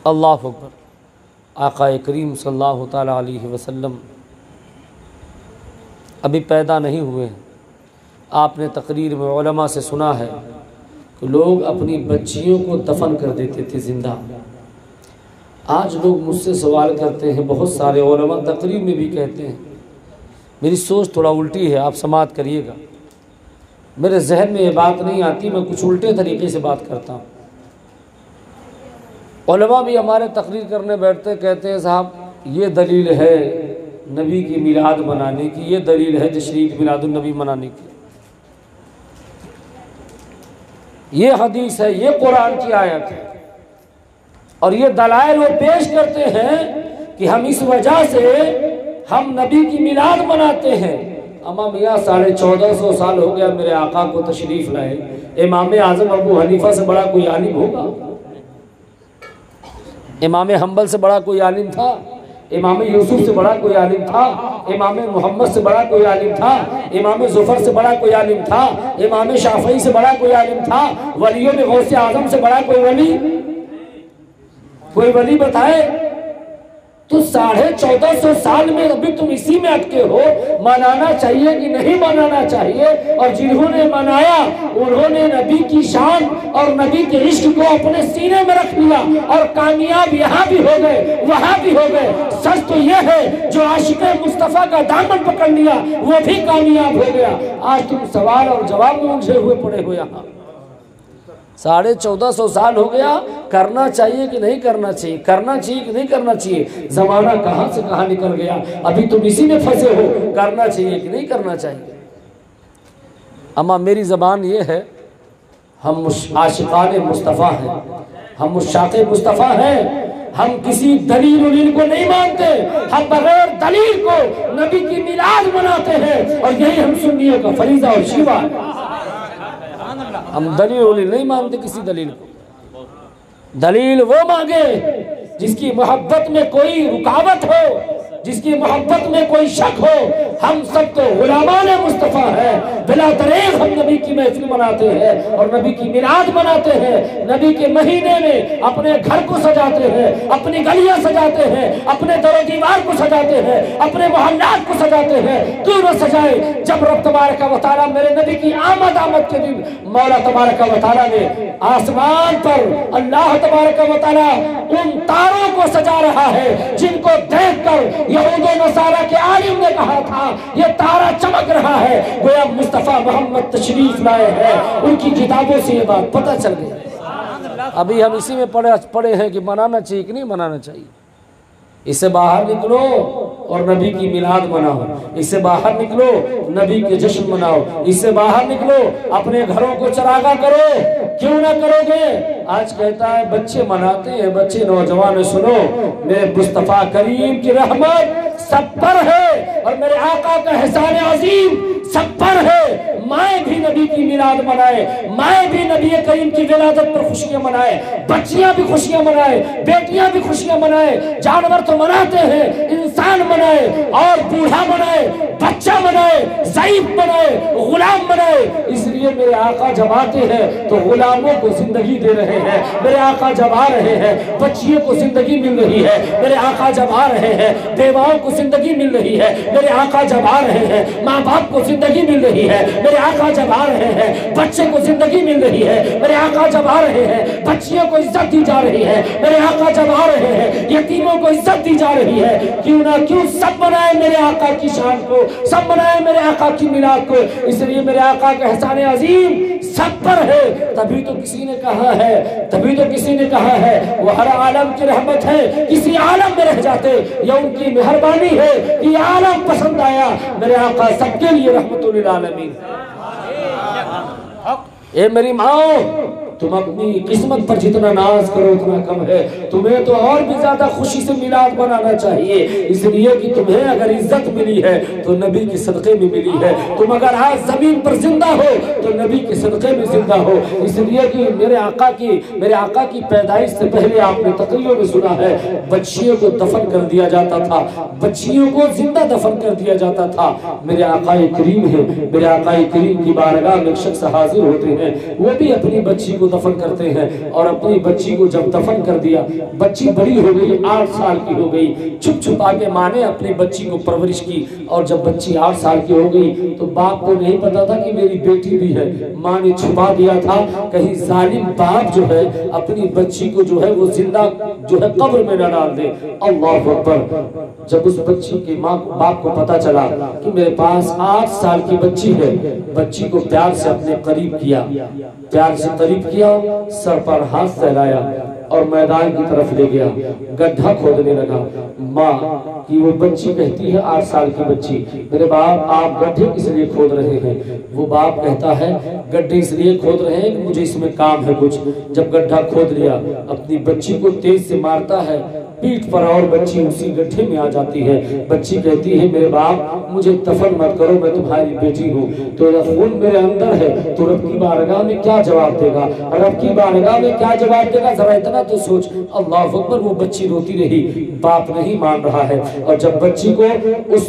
اللہ اکبر۔ آقا کریم صلی اللہ تعالیٰ علیہ وسلم ابھی پیدا نہیں ہوئے ہیں۔ آپ نے تقریر میں علماء سے سنا ہے کہ لوگ اپنی بچیوں کو دفن کر دیتے تھے زندہ۔ آج لوگ مجھ سے سوال کرتے ہیں، بہت سارے علماء تقریر میں بھی کہتے ہیں، میری سوچ تھوڑا الٹی ہے، آپ سماعت کریے گا، میرے ذہن میں یہ بات نہیں آتی، میں کچھ الٹے طریقے سے بات کرتا ہوں۔ علماء بھی ہمارے تقریر کرنے بیٹھتے کہتے ہیں صاحب یہ دلیل ہے نبی کی میلاد منانے کی، یہ دلیل ہے تشریق میلاد النبی منانے کی، یہ حدیث ہے، یہ قرآن کی آیت ہے، اور یہ دلائل وہ پیش کرتے ہیں کہ ہم اس وجہ سے ہم نبی کی میلاد مناتے ہیں۔ اما میاں 1450 سال ہو گیا میرے آقا کو تشریف لائے، امام اعظم ابو حنیفہ سے بڑا کوئی عالم ہوگا؟ امام حنبل سے بڑا کوئی عالم تھا؟ امام یوسف سے بڑا کوئی عالم تھا؟ امام محمد سے بڑا کوئی عالم تھا؟ امام ظفر سے بڑا کوئی عالم تھا؟ امام شافعی سے بڑا کوئی عالم تھا؟ ولیوں میں غوث اعظم سے بڑا کوئی ولی؟ کوئی ولی بتائے؟ تو 1450 سال میں ابھی تم اسی میں اٹکے ہو۔ منانا چاہیے کہ نہیں منانا چاہیے؟ اور جنہوں نے منایا انہوں نے نبی کی شان اور نبی کے عشق کو اپنے سینے میں رکھ لیا، اور کامیاب یہاں بھی ہو گئے وہاں بھی ہو گئے۔ سچ تو یہ ہے جو عاشق مصطفیٰ کا دامن پکڑ لیا وہ بھی کامیاب ہو گیا۔ آج تم سوال اور جواب میں الجھے ہوئے پڑے ہو یہاں۔ 1450 سال ہو گیا، کرنا چاہیے کہ نہیں کرنا چاہیے، کرنا چاہیے کہ نہیں کرنا چاہیے؟ زمانہ کہاں سے کہاں نکل گیا، ابھی تم اسی میں پھنسے ہو، کرنا چاہیے کہ نہیں کرنا چاہیے؟ اما میری زبان یہ ہے، ہم عاشقان مصطفیٰ ہیں، ہم مشتاق مصطفیٰ ہیں، ہم کسی دلیل کو نہیں مانتے، ہم بغیر دلیل کو نبی کی میلاد مناتے ہیں، اور یہی ہم سنیوں کا فریضہ اور شیوا ہے۔ ہم دلیل نہیں مانتے کسی دلیل کو۔ دلیل وہ مانگے جس کی محبت میں کوئی رکاوٹ ہو، جس کی محبت میں کوئی شک ہو۔ ہم سب تو غلامان مصطفیٰ ہیں، بلا دریغ ہم نبی کی محفل مناتے ہیں اور نبی کی میلاد مناتے ہیں۔ نبی کے مہینے میں اپنے گھر کو سجاتے ہیں، اپنی گلیاں سجاتے ہیں، اپنے در و دیوار کو سجاتے ہیں، اپنے محلات کو سجاتے ہیں۔ کیوں نہ سجائے جب رب تبارک و تعالیٰ میرے نبی کی آمد کے دن مولا تبارک و تعالیٰ نے آسمان پر اللہ تبارک و تعالیٰ ان تاروں کو سجا رہا ہے جن کو دیکھ کر یہود و نصارہ کے عالم نے کہا تھا یہ تارہ چمک رہا ہے، گویا مصطفیٰ محمد تشریف لائے ہیں۔ ان کی کتابوں سے یہ بات پتہ چل گئی۔ ابھی ہم اسی میں پڑھے ہیں کہ منانا چاہیے کہ نہیں منانا چاہیے۔ اس سے باہر نکلو اور نبی کی میلاد مناؤ، اس سے باہر نکلو نبی کے جشن مناؤ، اس سے باہر نکلو اپنے گھروں کو چراغاں کرو۔ کیوں نہ کرو گے؟ آج کہتا ہے بچے مناتے ہیں، بچے نوجوان سنو، میرے مصطفیٰ کریم کی رحمت سب پر ہے اور میرے آقا کا احسان عظیم سب پر ہے۔ مائیں بھی نبی کی میلاد منائے، مائیں بھی نبی کریم کی ولادت پر خوشیاں منائے، بچیاں بھی خوشیاں منائے، بیٹیاں بھی خوشیاں منائے۔ جانور تو مناتے ہیں، انسان منائے، اور بوڑھا منائے، بچہ منائے، ضعیف منائے، غلام منائے۔ اس لیے میرے آقا جب آتے ہیں تو غلاموں کو زندگی دے رہے ہیں، میرے آقا جب آ رہے ہیں بچیوں کو زندگی مل رہی ہے، میرے آقا جب آ رہے ہیں بیواؤں کو زندگی مل رہی ہے، میرے آقا جب آ رہے ہیں ماں باپ کو زندگی مل رہی ہے، میرے آقا جب آ رہے ہیں بچے کو زندگی مل رہی ہے، میرے آقا جب آ رہے ہیں بچیوں کو عزت دی جا رہی ہے، میرے آقا جب آ رہے ہیں یتیموں کو عزت دی جا رہی ہے۔ کیوں نہ کیوں سب منائے میرے آقا کی شان کو، سب منائے میرے آقا کی میلاد کو۔ اس لیے میرے آقا کا احسان عظیم سب پر ہے۔ تبھی تو کسی نے کہا ہے، تبھی تو کسی نے کہا ہے وہ ہر عالم کی رحمت ہے، کسی عالم میں رہ جاتے یا ان کی مہربانی ہے کہ یہ عالم پسند آیا۔ میرے آقا سب کے لیے رحمت للعالمین۔ اے میری ماں، تم اپنی قسمت پر جتنا ناز کرو اتنا کم ہے، تمہیں تو اور بھی زیادہ خوشی سے میلاد منانا چاہیے، اس لیے کہ تمہیں اگر عزت ملی ہے تو نبی کے صدقے میں ملی ہے۔ تم اگر آج زمین پر زندہ ہو تو نبی کے صدقے میں زندہ ہو، اس لیے کہ میرے آقا کی پیدائش سے پہلے آپ نے تقریروں میں سنا ہے بچیوں کو دفن کر دیا جاتا تھا، بچیوں کو زندہ دفن کر دیا جاتا تھا۔ میرے آقا کریم ہے، میرے آقا کریم کی بارگاہ میں ایک شخص حاضر ہوتے ہیں، وہ بھی اپنی بچی کو دفن کرتے ہیں، اور اپنی بچی کو جب دفن کر دیا، بچی بڑی ہو گئی، 8 سال کی ہو گئی، چھپ چھپا کے ماں نے اپنی بچی کو پرورش کی، اور جب بچی 8 سال کی ہو گئی تو باپ کو نہیں پتا تھا کہ میری بیٹی بھی ہے، ماں نے چھپا دیا تھا کہیں ظالم باپ جو ہے اپنی بچی کو جو ہے وہ زندہ جو ہے قبر میں نہ ڈال دے۔ اللہ اکبر۔ جب اس بچی کے باپ کو پتا چلا کہ میرے پاس 8 سال کی بچی ہے، بچی کو پیار سے اپنے قریب کیا، پیار سے قریب کیا، سر پر ہاتھ پھیلایا اور میدان کی طرف لے گیا، گڈھا کھودنے لگا۔ ماں کی وہ بچی کہتی ہے، 8 سال کی بچی، میرے باپ آپ گڈھے کس لیے کھود رہے ہیں؟ وہ باپ کہتا ہے گڈھے اس لیے کھود رہے ہیں کہ مجھے اس میں کام ہے کچھ۔ جب گڈھا کھود لیا، اپنی بچی کو تیز سے مارتا ہے پیٹھ پر، اور بچی اسی گڈھے میں آ جاتی ہے۔ بچی کہتی ہے میرے باپ مجھے دفن مت کرو، میں تمہاری بیٹی ہوں، تیرا خون میرے اندر ہے، تو رب کی بارگاہ میں کیا جواب دے گا؟ رب کی بارگاہ میں کیا جواب دے گا؟ ذرا اتنا تو سوچ۔ اللہ اکبر۔ وہ بچی روتی رہی، باپ نہیں مان رہا ہے، اور جب بچی کو اس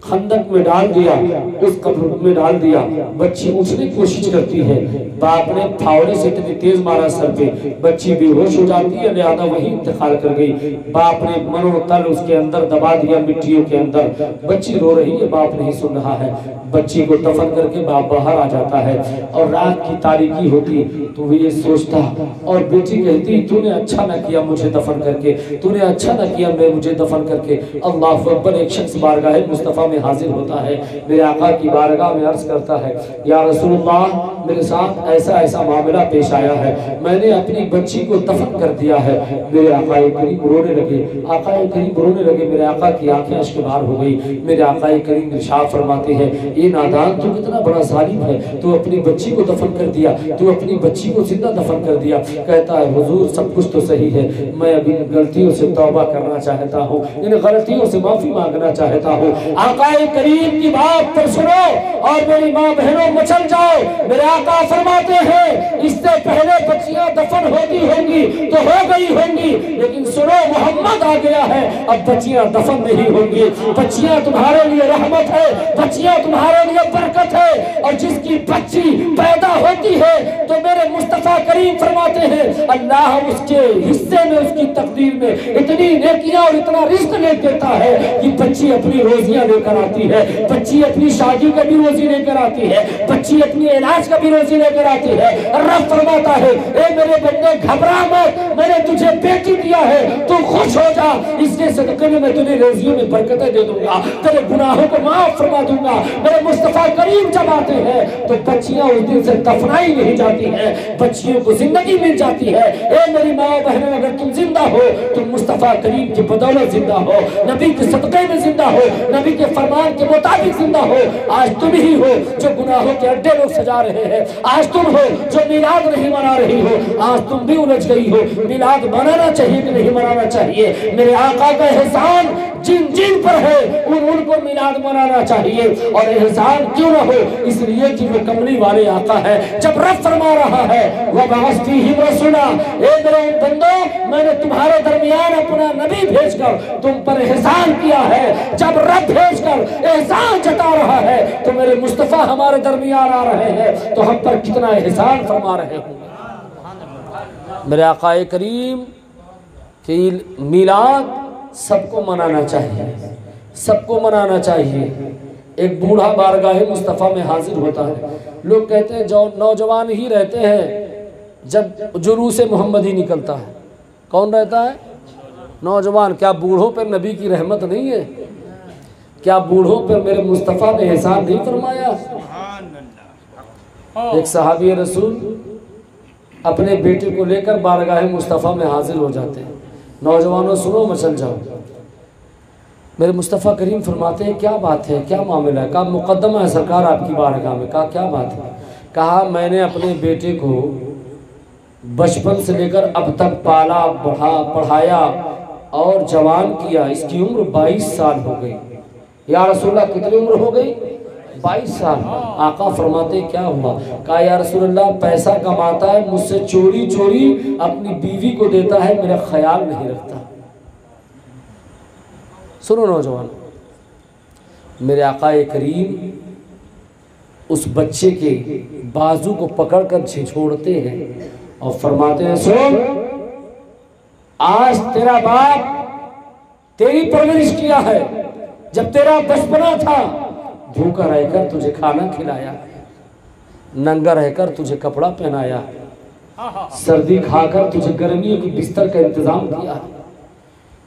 خندق میں ڈال دیا، اس قبر میں ڈال دیا، بچی اٹھنے کی کوشش کرتی ہے، باپ نے پھاوڑے سے اتنی تیز مارا سر پہ، بچی بے ہوش ہو جاتی ہے، لہذا وہی انتقال کر گئی۔ باپ نے منو تل اس کے اندر دبا دیا مٹیوں کے اندر، بچی رو رہی ہے، باپ نہیں سن رہا ہے۔ بچی کو دفن کر کے باپ باہر آ جاتا ہے، اور رات کی تاریکی ہوتی تو وہ یہ سوچتا، اور بیٹی کہتی تو نے اچھا نہ کیا مجھے دفن کر کے، تو نے اچھا نہ کیا میں مجھے دفن کر کے۔ اللہ اکبر۔ ایک شخص بارگاہ مصطفیٰ میں حاضر ہوتا ہے، میرے آقا کی بارگاہ میں عرض کرتا ہے یا رسول اللہ میرے ساتھ ایسا ایسا معاملہ پیش آیا ہے، میں نے اپنی بچی کو دفن کر دیا ہے۔ میرے آقا کریم رونے لگے، آقا کریم رونے لگے، میرے آقا کی آنکھیں اشک بار ہو گئی۔ میرے آقا کریم ارشاد فرماتے ہیں یہ نادان تو کتنا بڑا ظالم ہے، تو اپنی بچی کو دفن کر دیا، تو اپنی بچی کو زندہ دفن کر دیا۔ کہتا ہے حضور سب کچھ تو صحیح ہے، میں اب ان غلطیوں سے توبہ کرنا چاہتا ہوں، ان غلطیوں سے معافی مانگنا چاہتا ہوں۔ آقا کریم کی بات پر سنو اور میری ماں بہنوں مچل جاؤ۔ میرے آقا فرماتے ہیں اس سے پہلے بچیاں دفن ہوتی ہوں گی تو ہو گئی ہوں گی، لیکن سنو محمد آ گیا ہے، اب بچیاں دفن نہیں ہوں گی۔ بچیاں تمہارے لیے رحمت ہے، بچیاں تمہارے لیے برکت ہے، اور جس کی بچی پیدا ہوتی ہے تو میرے مصطفیٰ کریم فرماتے ہیں اللہ اس کے حصے میں، اس کی تقدیر میں اتنی نیکیاں اور اتنا رزق لے دیتا ہے کہ بچی اپنی روزیاں لے کر آتی ہے، بچی اپنی شادی کا بھی روزی لے کر آتی ہے، بچی اپنی علاج کا بھی روزی لے کر آتی ہے۔ رب فرماتا ہے اے میرے بندے گھبرا مت، میں نے تجھے بیٹی دیا ہے، تو خوش ہو جا، اس کے صدقے میں تجھے روزیوں میں برکتیں دے دوں گا، تیرے گناہوں کو معاف فرما دوں گا۔ میرے مصطفیٰ کریم جب آتے ہیں تو بچیاں اس دن سے دفنائی نہیں جاتی ہیں، بچیوں کو زندگی مل جاتی ہے۔ اے میری ماں بہنوں اگر تم زندہ ہو تم مصطفیٰ کریم کی بدولت زندہ ہو، نبی کے صدقے میں زندہ ہو، نبی کے فرمان کے مطابق زندہ ہو۔ آج تم ہی ہو جو گناہوں کے اڈے لوگ سجا رہے ہیں، آج تم ہو جو میلاد نہیں منا رہی ہو، آج تم بھی الجھ گئی ہو میلاد منانا چاہیے کہ نہیں منانا چاہیے۔ میرے آقا کا احسان جن جن پر ہے ان کو میلاد منانا چاہیے، اور احسان کیوں نہ ہو اس لیے کہ وہ کملی والے آقا ہے۔ جب رب فرما رہا ہے وَبَعَثْتُ فِيهِمْ رَسُولًا، اے میرے بندو میں نے تمہارے درمیان اپنا نبی بھیج کر تم پر احسان کیا ہے۔ جب رب بھیج کر احسان جتا رہا ہے تو میرے مصطفیٰ ہمارے درمیان آ رہے ہیں تو ہم پر کتنا احسان فرما رہے ہوں۔ میرے آقا کریم کی میلاد سب کو منانا چاہیے، سب کو منانا چاہیے۔ ایک بوڑھا بارگاہ مصطفیٰ میں حاضر ہوتا ہے، لوگ کہتے ہیں جو نوجوان ہی رہتے ہیں جب جلوس محمدی نکلتا ہے۔ کون رہتا ہے؟ نوجوان۔ کیا بوڑھوں پر نبی کی رحمت نہیں ہے؟ کیا بوڑھوں پر میرے مصطفیٰ نے احسان نہیں فرمایا؟ ایک صحابی رسول اپنے بیٹے کو لے کر بارگاہ مصطفیٰ میں حاضر ہو جاتے ہیں۔ نوجوانوں سنو مچل جاؤ۔ میرے مصطفیٰ کریم فرماتے ہیں کیا بات ہے، کیا معاملہ ہے؟ کہا مقدمہ ہے سرکار آپ کی بارگاہ میں۔ کہا کیا بات ہے؟ کہا میں نے اپنے بیٹے کو بچپن سے لے کر اب تک پالا پڑھایا اور جوان کیا، اس کی عمر 22 سال ہو گئی۔ یا رسول اللہ کتنی عمر ہو گئی؟ 22 سال۔ آقا فرماتے کیا ہوا؟ کہا یا رسول اللہ پیسہ کماتا ہے، مجھ سے چوری چوری اپنی بیوی کو دیتا ہے، میرا خیال نہیں رکھتا۔ سنو نوجوان، میرے آقا کریم اس بچے کے بازو کو پکڑ کر جھنجھوڑتے ہیں اور فرماتے ہیں سن، آج تیرا باپ تیری پرورش کیا ہے، جب تیرا بچپنا تھا بھوکا رہ کر تجھے کھانا کھلایا، ننگا رہ کر تجھے کپڑا پہنایا، سردی کھا کر تجھے گرمیوں کی بستر کا انتظام کیا،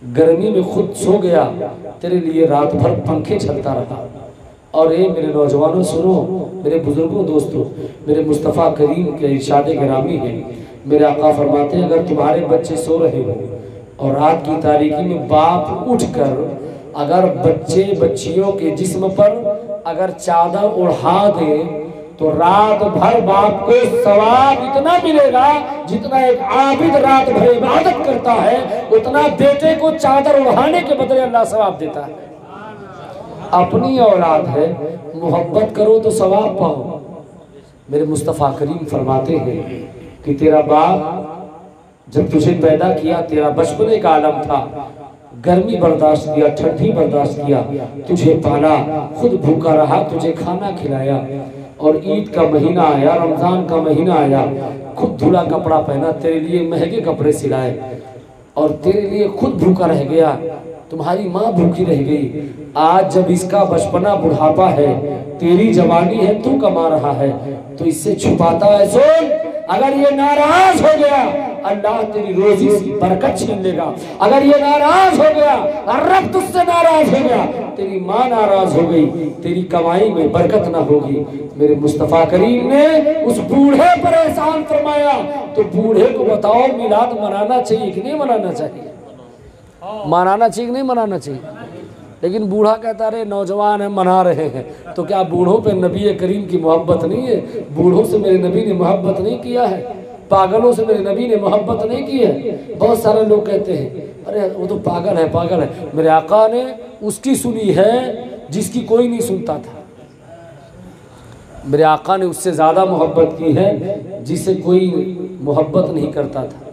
گرمی میں خود سو گیا، تیرے لیے رات بھر پنکھے چلتا رہا۔ اور اے میرے نوجوانوں سنو، میرے بزرگوں دوستوں، میرے مصطفیٰ کریم کے ارشاد گرامی ہے، میرے آقا فرماتے ہیں اگر تمہارے بچے سو رہے ہو اور رات کی تاریکی میں باپ اٹھ کر اگر بچے بچیوں کے جسم پر اگر چادر اڑھا دے تو رات بھر باپ کو ثواب اتنا ملے گا جتنا ایک عابد رات بھر عبادت کرتا ہے، اتنا بیٹے کو چادر اڑھانے کے بدلے اللہ ثواب دیتا ہے۔ اپنی اولاد ہے، محبت کرو تو ثواب پاؤ۔ میرے مصطفیٰ کریم فرماتے ہیں کہ تیرا باپ جب تجھے پیدا کیا تیرا بچپنے کا عالم تھا، گرمی برداشت کیا، ٹھنڈی برداشت کیا، تجھے پالا، خود بھوکا رہا، تجھے کھانا کھلایا، اور عید کا مہینہ آیا، رمضان کا مہینہ آیا، خود دھلا کپڑا پہنا، تیرے لیے مہنگے کپڑے سلائے، اور تیرے لیے خود بھوکا رہ گیا، تمہاری ماں بھوکی رہ گئی۔ آج جب اس کا بچپنا بڑھاپا ہے، تیری جوانی ہے، تو کما رہا ہے، تو اس سے چھپاتا ہے۔ سن، اگر یہ ناراض ہو گیا اللہ تیری روزی سے برکت چھین لے گا، اگر یہ ناراض ہو گیا رب تجھ سے ناراض ہو گیا، تیری ماں ناراض ہو گئی، تیری کمائی میں برکت نہ ہوگی۔ میرے مصطفیٰ کریم نے اس بوڑھے پر احسان فرمایا، تو بوڑھے کو بتاؤ میلاد منانا چاہیے کہ نہیں منانا چاہیے؟ منانا چاہیے کہ نہیں منانا چاہیے؟ لیکن بوڑھا کہتا رہے نوجوان ہیں منا رہے ہیں، تو کیا بوڑھوں پہ نبی کریم کی محبت نہیں ہے؟ بوڑھوں سے میرے نبی نے محبت نہیں کیا ہے؟ پاگلوں سے میرے نبی نے محبت نہیں کی ہے؟ بہت سارے لوگ کہتے ہیں ارے وہ تو پاگل ہے پاگل ہے۔ میرے آقا نے اس کی سنی ہے جس کی کوئی نہیں سنتا تھا، میرے آقا نے اس سے زیادہ محبت کی ہے جسے کوئی محبت نہیں کرتا تھا۔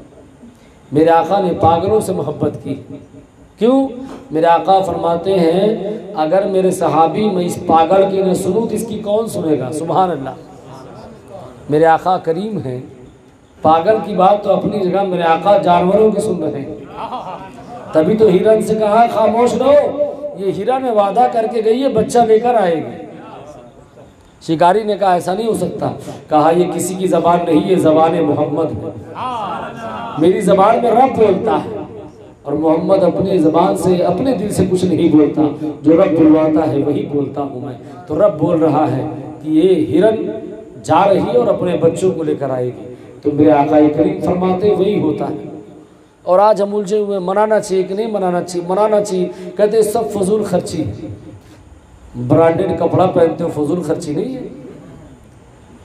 میرے آقا نے پاگلوں سے محبت کی، کیوں؟ میرے آقا فرماتے ہیں اگر میرے صحابی میں اس پاگل کی نہ سنوں تو اس کی کون سنے گا؟ سبحان اللہ۔ میرے آقا کریم ہیں، پاگل کی بات تو اپنی جگہ، میرے آقا جانوروں کی سن رہے ہیں۔ تبھی تو ہرن سے کہا خاموش رہو، یہ ہرن وعدہ کر کے گئی ہے بچہ لے کر آئے گی۔ شکاری نے کہا ایسا نہیں ہو سکتا، کہا یہ کسی کی زبان نہیں، یہ زبان محمد ہے، میری زبان میں رب بولتا ہے، اور محمد اپنی زبان سے اپنے دل سے کچھ نہیں بولتا، جو رب بلواتا ہے وہی بولتا ہوں میں۔ تو رب بول رہا ہے کہ یہ ہرن جا رہی ہے اور اپنے بچوں کو لے کر آئے گی، تو میرے آقا کریم فرماتے وہی ہوتا ہے۔ اور آج ہم الجھے ہوئے منانا چاہیے کہ نہیں منانا چاہیے؟ منانا چاہیے، کہتے سب فضول خرچی ہے، برانڈڈ کپڑا پہنتے ہو فضول خرچی نہیں ہے؟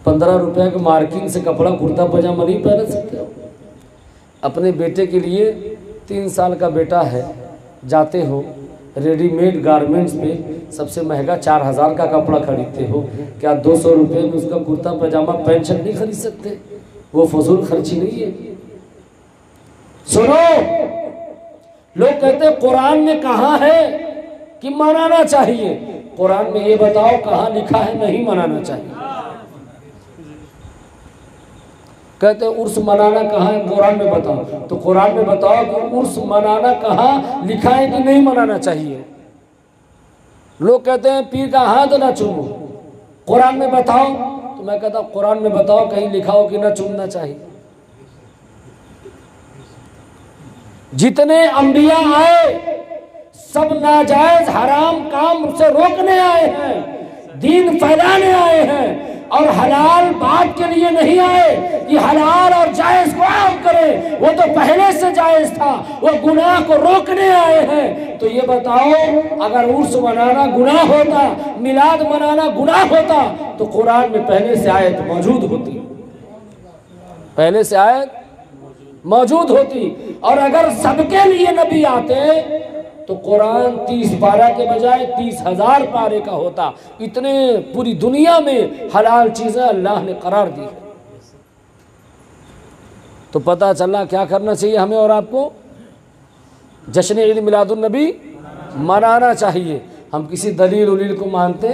15 روپے کے مارکنگ سے کپڑا کرتا پاجامہ نہیں پہن سکتے ہو؟ اپنے بیٹے کے لیے 3 سال کا بیٹا ہے، جاتے ہو ریڈی میڈ گارمنٹس میں سب سے مہنگا 4000 کا کپڑا خریدتے ہو، کیا 200 روپے میں اس کا کرتا پاجامہ پینٹ شرٹ نہیں خرید سکتے؟ وہ فضول خرچی نہیں ہے؟ سنو، لوگ کہتے ہیں قرآن میں کہاں ہے کہ منانا چاہیے؟ قرآن میں یہ بتاؤ کہاں لکھا ہے نہیں منانا چاہیے؟ کہتے ہیں عرس منانا کہاں ہے؟ قرآن میں بتاؤ، تو قرآن میں بتاؤ کہ عرس منانا کہاں لکھا ہے کہ نہیں منانا چاہیے؟ لوگ کہتے ہیں پیر کا ہاتھ نہ چومو، قرآن میں بتاؤ، تو میں کہتا ہوں قرآن میں بتاؤ کہیں لکھا ہو کہ نہ چومنا چاہیے؟ جتنے انبیاء آئے سب ناجائز حرام کام سے روکنے آئے ہیں، دین پھیلانے آئے ہیں، اور حلال بات کے لیے نہیں آئے کہ حلال اور جائز کو عام کرے، وہ تو پہلے سے جائز تھا، وہ گناہ کو روکنے آئے ہیں۔ تو یہ بتاؤ اگر عرس منانا گناہ ہوتا، میلاد منانا گناہ ہوتا، تو قرآن میں پہلے سے آیت موجود ہوتی، پہلے سے آیت موجود ہوتی، اور اگر سب کے لیے نبی آتے تو قرآن 30 پارہ کے بجائے 30,000 پارے کا ہوتا۔ اتنے پوری دنیا میں حلال چیزیں اللہ نے قرار دی۔ تو پتہ چلا کیا کرنا چاہیے ہمیں اور آپ کو؟ جشن عید میلاد النبی منانا چاہیے۔ ہم کسی دلیل ولیل کو مانتے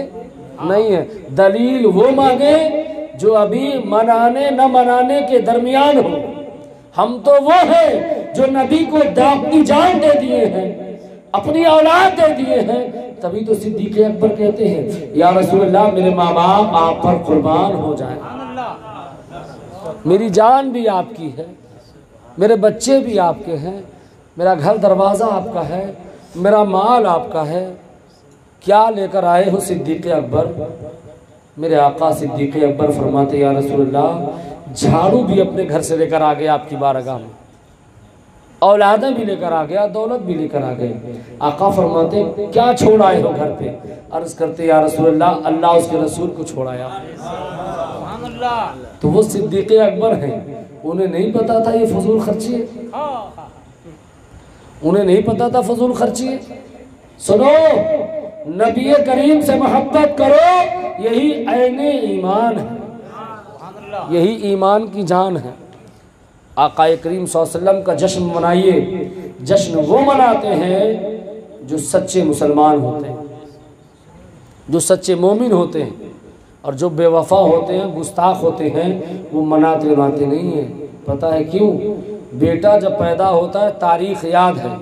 نہیں ہیں، دلیل وہ مانگے جو ابھی منانے نہ منانے کے درمیان ہو۔ ہم تو وہ ہیں جو نبی کو اپنی جان دے دیے ہیں، اپنی اولاد دے دیے ہیں۔ تبھی تو صدیق اکبر کہتے ہیں یا رسول اللہ میرے ماں باپ آپ پر قربان ہو جائیں، میری جان بھی آپ کی ہے، میرے بچے بھی آپ کے ہیں، میرا گھر دروازہ آپ کا ہے، میرا مال آپ کا ہے، کیا لے کر آئے ہو صدیق اکبر؟ میرے آقا صدیق اکبر فرماتے یا رسول اللہ جھاڑو بھی اپنے گھر سے لے کر آ گیا آپ کی بارگاہ میں، اولادیں بھی لے کر آ گیا، دولت بھی لے کر آ گئے۔ آقا فرماتے کیا چھوڑ آئے ہو گھر پہ؟ عرض کرتے یا رسول اللہ اللہ اس کے رسول کو چھوڑایا۔ تو وہ صدیق اکبر ہیں، انہیں نہیں پتا تھا یہ فضول خرچی ہے، انہیں نہیں پتا تھا فضول خرچی ہے۔ سنو، نبی کریم سے محبت کرو، یہی عین ایمان ہے، یہی ایمان کی جان ہے۔ آقا کریم صلی اللہ علیہ وسلم کا جشن منائیے، جشن وہ مناتے ہیں جو سچے مسلمان ہوتے ہیں، جو سچے مومن ہوتے ہیں، اور جو بے وفا ہوتے ہیں، گستاخ ہوتے ہیں، وہ مناتے نہیں ہیں۔ پتہ ہے کیوں؟ بیٹا جب پیدا ہوتا ہے تاریخ یاد ہے۔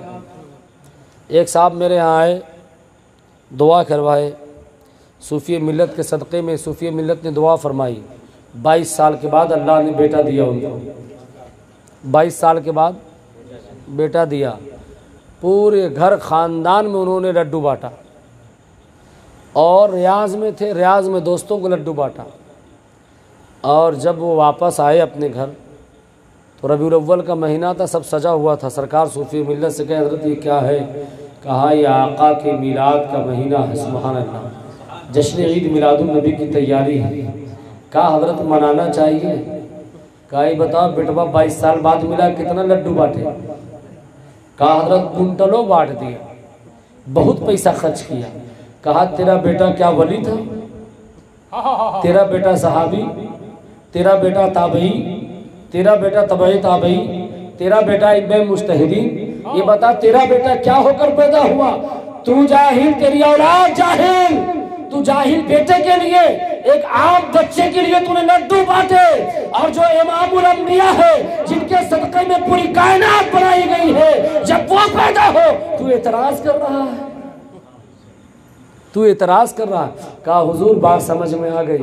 ایک صاحب میرے یہاں آئے، دعا کروائے، صوفی ملت کے صدقے میں صوفی ملت نے دعا فرمائی، 22 سال کے بعد اللہ نے بیٹا دیا ان کو، 22 سال کے بعد بیٹا دیا۔ پورے گھر خاندان میں انہوں نے لڈو بانٹا، اور ریاض میں تھے، ریاض میں دوستوں کو لڈو بانٹا۔ اور جب وہ واپس آئے اپنے گھر تو ربیع الاول کا مہینہ تھا، سب سجا ہوا تھا۔ سرکار صوفی ملت سے کہا حضرت یہ کیا ہے؟ کہا یہ آقا کے میلاد کا مہینہ ہے، سبحان اللہ، جشن عید میلاد النبی کی تیاری ہے۔ کہا حضرت منانا چاہیے؟ کہا یہ بتاؤ بیٹوا 22 سال بعد ملا، کتنا لڈو بانٹے؟ کہا حضرت کنٹلوں بانٹ دیا، بہت پیسہ خرچ کیا۔ کہا تیرا بیٹا کیا ولی تھا؟ تیرا بیٹا صحابی؟ تیرا بیٹا تابعی؟ تیرا بیٹا تبعی تابعی؟ تیرا بیٹا ابن مجتہدین؟ یہ بتا تیرا بیٹا کیا ہو کر پیدا ہوا؟ تو جاہل، تیری اولاد جاہل، تو جاہل بیٹے کے لیے، ایک عام بچے کے لیے تو نے لڈو بانٹے، اور جو امام الانبیاء ہے جن کے صدقے میں پوری کائنات بنائی گئی ہے، جب وہ پیدا ہو تو اعتراض کر رہا ہے، تو اعتراض کر رہا ہے۔ کہا حضور بات سمجھ میں آ گئی،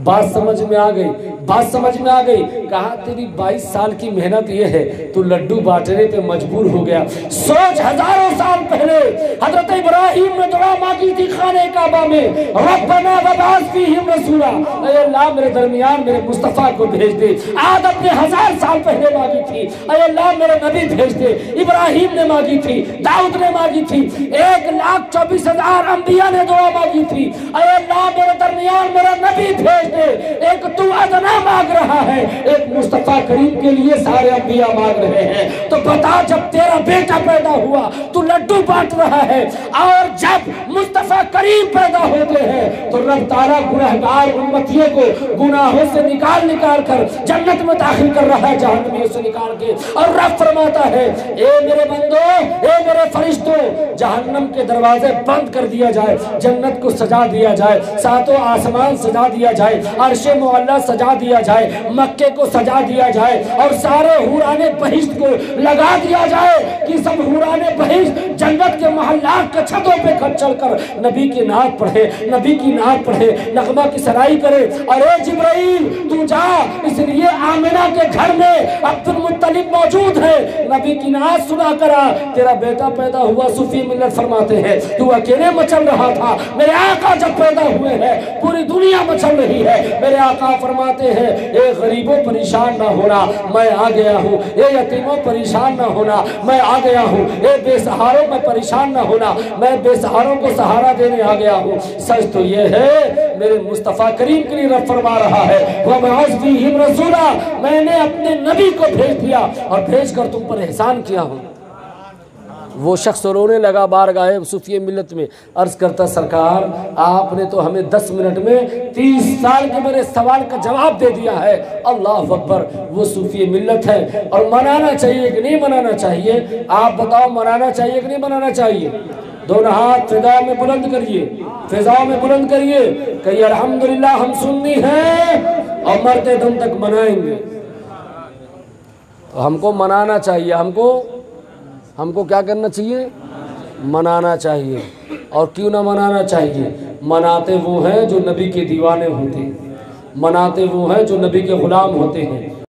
بات سمجھ میں آ گئی، بات سمجھ میں آ گئی۔ کہا تیری 22 سال کی محنت یہ ہے، تو لڈو بانٹنے پہ مجبور ہو گیا۔ سوچ ہزاروں سال پہلے حضرت ابراہیم نے دعا مانگی تھی خانہ کعبہ میں، ربنا وابعث فیہم رسولا، اے اللہ میرے درمیان میرے مصطفیٰ کو بھیج دے۔ عادت نے 1000 سال پہلے مانگی تھی، اے اللہ میرے نبی بھیج دے۔ ابراہیم نے مانگی تھی، داؤد نے مانگی تھی، 1,24,000 انبیاء نے دعا مانگی تھی، اے اللہ میرے درمیان میرا نبی بھیج دے۔ ایک تو ادنا مانگ رہا ہے، ایک مصطفیٰ کریم کے لیے سارے انبیاء مانگ رہے ہیں۔ تو بتا جب تیرا بیٹا پیدا ہوا تو لڈو بانٹ رہا ہے، اور جب مصطفیٰ کریم پیدا ہوتے ہیں تو رب تعالیٰ گنہگار امتیوں کو گناہوں سے نکال کر جنت میں داخل کر رہا ہے، جہنمیوں سے نکال کے۔ اور رب فرماتا ہے اے میرے بندو، اے میرے فرشتوں، جہنم کے دروازے بند کر دیا جائے، جنت کو سجا دیا جائے، ساتوں آسمان سجا دیا جائے، عرش معلیٰ سجا دیا جائے، مکے کو سجا دیا جائے، اور سارے حوران بہشت کو لگا دیا جائے کہ سب حوران بہشت جنت کے محلات کے چھتوں پہ چل کر نبی کی نعت پڑھے، نبی کی نعت پڑھے، نغمہ کی سرائی کرے۔ اور اے جبرائیل تو جا، اس لیے آمنہ کے گھر میں عبد المطلب موجود ہے، نبی کی نعت سنا کرا، تیرا بیٹا پیدا ہوا۔ صوفی ملت فرماتے ہیں تو اکیلے مچل رہا تھا، میرے آقا جب پیدا ہوئے ہیں پوری دنیا مچل رہی ہے۔ میرے آقا فرماتے ہیں اے غریبوں پریشان نہ ہونا، میں آ گیا ہوں، اے یتیموں پریشان نہ ہونا، میں آ گیا ہوں، اے بے سہاروں میں پریشان نہ ہونا، میں بے سہاروں کو سہارا دینے آ گیا ہوں۔ سچ تو یہ ہے میرے مصطفیٰ کریم کے لیے رب فرما رہا ہے وَبَعَثْ فِيهِمْ رَسُولًا، میں نے اپنے نبی کو بھیج دیا اور بھیج کر تم پر احسان کیا ہوں۔ وہ شخص رونے لگا بارگاہ صوفی ملت میں، عرض کرتا سرکار آپ نے تو ہمیں 10 منٹ میں 30 سال کے میرے سوال کا جواب دے دیا ہے۔ اللہ اکبر، وہ صوفی ملت ہے۔ اور منانا چاہیے کہ نہیں منانا چاہیے؟ آپ بتاؤ منانا چاہیے کہ نہیں منانا چاہیے؟ دونوں ہاتھ فضا میں بلند کریے، فضا میں بلند کریے، کہیے الحمدللہ ہم سنی ہیں اور مرتے دم تک منائیں گے۔ ہم کو منانا چاہیے، ہم کو کیا کرنا چاہیے؟ منانا چاہیے۔ اور کیوں نہ منانا چاہیے؟ مناتے وہ ہیں جو نبی کے دیوانے ہوتے ہیں، مناتے وہ ہیں جو نبی کے غلام ہوتے ہیں۔